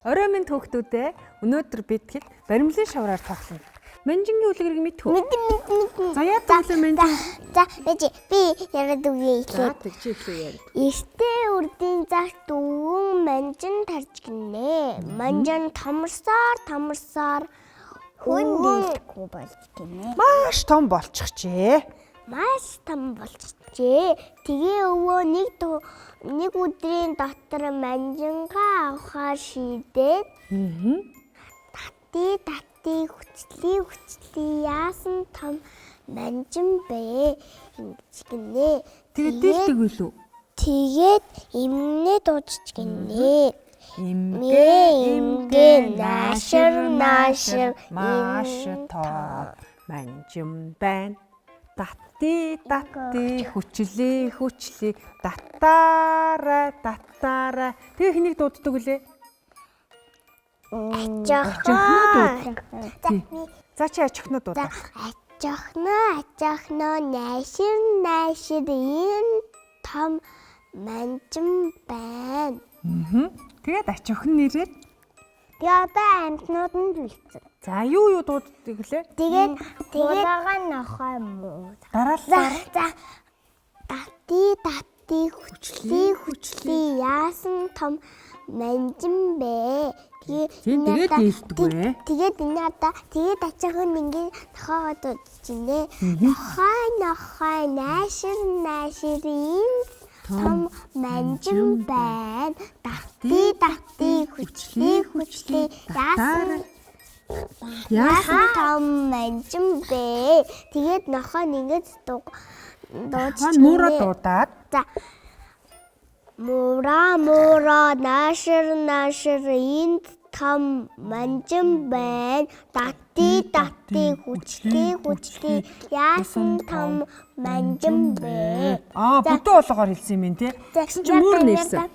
Орой минь түүхдүүдээ өнөөдөр бид хэд баримлын шавраар тоглоно. Манжингийн үлгэрийг мэдв үү? За яа тоглоом манжин. За би яриад үгүй За хэлээ. тэгчээ яа. Эртээ үрдийн цагт өвгөн манжин тарж гинэ. Манжин тамарсаар хүн дийлдэхгүй болж гинэ. Маш том болчихжээ. Маш том болчихжээ. Тэгээ өвөө нэг өдрийн дотор манжингаа авахаар шийдээд тати хүчлээ яасан том манжин бэ ингэж гинэ. Тэгээд дийлдэг билүү? Тэгээд имнээ дуужж гинэ. Имгэ наашир маш том манжин байна. Дати хүчлээ датаараа. Тэгээ хэнийг дууддаг вүлээ? Ачаахнаа. За чи ачаахнаа дуудаа. Ачаахнаа наашир энэ том манжин байна. Тэгээд ачаахн нэрээд Тэгээ одоо амьтнууд нь дэлцэн. за юу дууддаг вүлээ? Тэгээд улагаа нохой муу. Дараалал. За дати хүчлээ яасан том манжин бэ? Тэгээд дийлдэг вэ? Тэгээд энэ одоо тэгээд ачаахан ингээд нохоогоо дуудаж байна. Нохой наашир энэ том манжин байна. Дати хүчлээ яасан том манжин бэ? Тэгээд нохоо ингээд дуудаж муура дуудаад за муура наашир энэ том манжин байна. Дати хүчлээ яасан том манжин бэ? бүтэн болгоор хэлсэн юм тий. Тэгсэн чинь муур нэрсэн.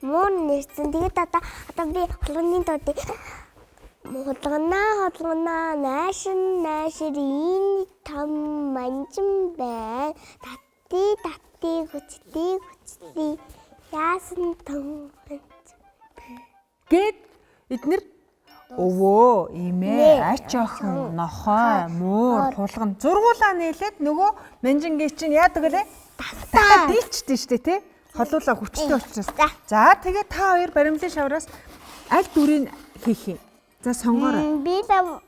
Муур нэрсэн. Тэгээд одоо би холгоны дуудыг Хулгана наашир энэ том манжин байна. Дати хүчлээ яасан том Гэт эднэр өвөө, эмээ, ач охин, нохой, муур, хулган зургуулаа нээлээд нөгөө манжингийн чинь яадаг лээ? Татаа дийлчтэй штэ тий. Холуулаа хүчтэй учраас. За тэгээ та хоёр баримлын шавраас аль дүрийг хийх юм? За сонгоорой. би л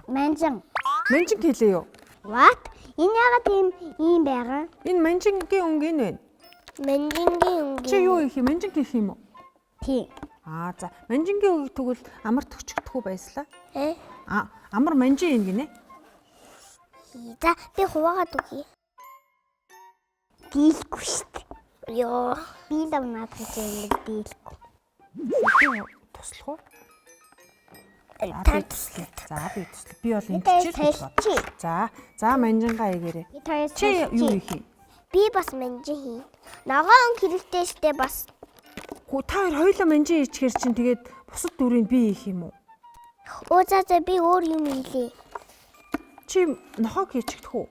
манжин. Манжин хэлээ юу? What? Энэ яагаад ийм байгаа? Энэ манжингийн өнгө энэ байна. Манжингийн өнгө. Чи юу хийх юм? Манжин хийх юм уу? Тийм. За манжингийн өнгө тэгвэл амар төгчөхдөхүү байслаа. Амар манжин юм гинэ. За би хуваагаад үгүй. Дийлэхгүй штт. Йоо, би л надад хэлээд дийлэхгүй. Туслах уу? Та туслах. За би туслах. Би бол ингэж л бод. За манжингаа ягээрээ. Чи юу хийх юм? Би бас манжин хий. Ногоон хэрэгтэй штэ бас. Та хоёр хоёулаа манжин хийчихэр чинь тэгээд бусад дүрийг би хийх юм уу? За би өөр юм хийлээ. Чи нохог хийчихдэх үү?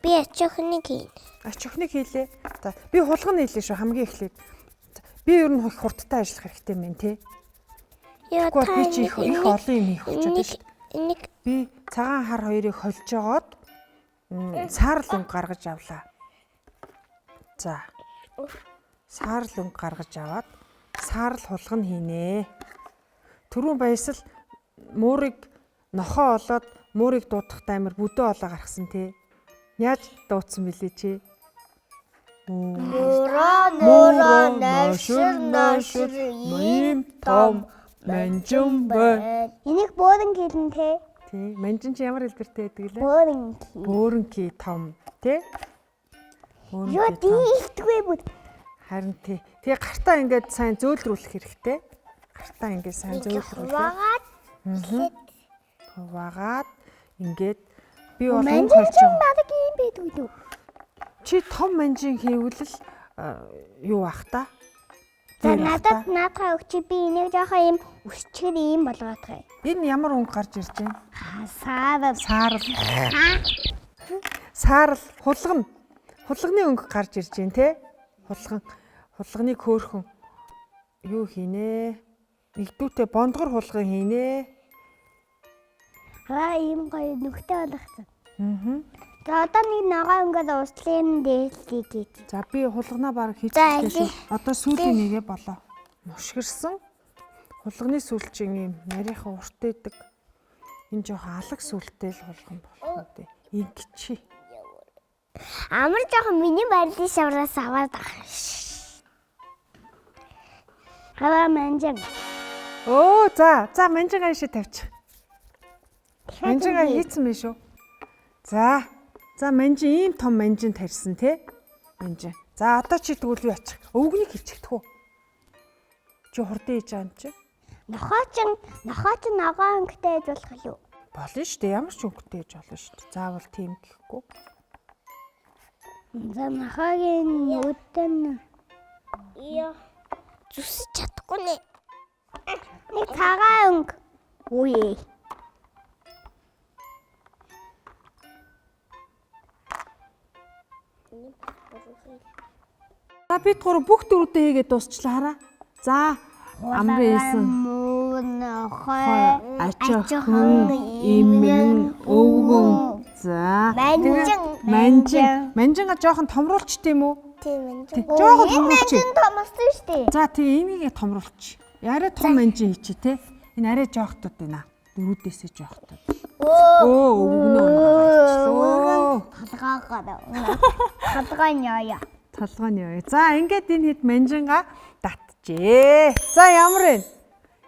Би ачаахныг хий. Ачаахныг хийлээ. За би хулгана хийлээ шүү хамгийн эхлээд. Би ер нь хурдтай ажиллах хэрэгтэй мэн тий. Тэгвэл би чи их олон юм хийх болчиход шүү. Би цагаан хар хоёрыг холж жогоод саарл өнгө гаргаж авлаа. За. Саарл өнгө гаргаж аваад саарл хулгана хийнэ. Түрүүн баясал муурыг нохоо олоод муурыг дуудахтай амар бүдөө олоо гаргасан тий. Яаж дуудсан бэлээ чи? Муура наашир ийм том манжин байна. Энийг бөөрн гэлэн те. Тий, манжин чи ямар хэлбэртэй байдаг лээ? Бөөрнки том тий. Юу дийлдэггүй бүд. Харин тий. Тэгээ гартаа ингээд сайн зөөлрүүлэх хэрэгтэй. Гартаа ингээд сайн зөөлрүүлээ. Хуваагаад ингээд би бол энэ холж надад ийм байдаг үү? Чи том манжин хийвэл юу ах та? За надад наадхаа өгчи би энийг жоохон ийм өсчгөр ийм болгоодгоо. Энэ ямар өнгө гарч ирж байна? Саарл хулгана. Хулганы өнгө гарч ирж байна те. Хулганыг хөөхөн юу хийнэ? Нэгдүгтээ бондгор хулгай хийнэ. Ийм гоё нүхтэй болгоцсон. Аа. За одоо нэг ногоо ингээд ууслын дээлхийг хийж. За би хулганаа баг хийчихлээ шүү. Одоо сүүлийн нэгэ болоо. Мушгирсан. Хулганы сүүл чинь юм нарийнхан урт байдаг. Энэ жоохон алаг сүлтэй л хулган болох үү. Ингэчи. Амар жоохон миний барилын шавраас аваад байгаа. Хаваа манжин. Оо за манжингаа ишээ тавьчих. Манжингаа хийцэн биш үү? За манжин ийм том манжин тарьсан тий. Манжин. За одоо чи тэгвэл юу ачих? Өвгнийг хийчихдэх үү? Чи хурдан хийж байгаа юм чи? Нохоо чин ногоо өнгөтэй ээж болох юу? Болно шүү дээ. Ямар ч өнгөтэй ээж болно шүү дээ. Заавал тийм гэхгүй. За нохоогийн нүдэн яа зүсэж чадахгүй нэ. Нэг цагаан өнгө. Үе. За бид гур бүх дөрөвдөө хийгээд дуусчлаа хараа. За амрын эсэн нохоо ачахан имэн өвгөн за манжинга жоохон томруулч тийм үү? Тийм жоохон томруулч. томсон шүү дээ. За тийм имийг томруулч. Арай том манжин хийчих те. Энэ арай жоохтууд байна. Дөрүүдээсээ жоохтууд. Өвгөнөө аачлаа. Талгаан яа. Толгойн яа. За ингээд энэ хэд манжинга татжээ. За ямар вэ?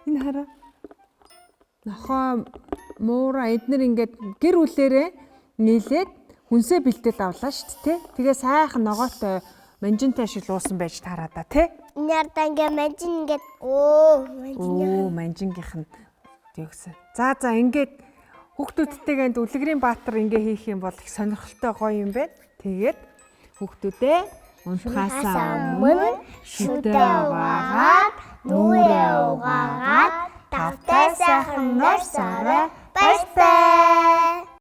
Энэ хараа. Нохоо муура эднэр ингээд гэр бүлээрээ нийлээд хүнсээ бэлдээд авлаа шүү дээ. Тэгээ сайхан ногоотой манжинтай шиг луусан байж тараа да тий. Нярдаа ингээ манжин ингээд манжингийнх нь тэгсэн. За ингээд хүүхдүүдтэйгээ Үлгэрийн Баатар ингээ хийх юм бол их сонирхолтой гоё юм байна. Тэгээд хүүхдүүдээ унтахаасаа өмнө шүдээ угаагаад нүрээ угаагаад тавтай сайхан норсороо баяртай.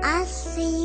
Алсын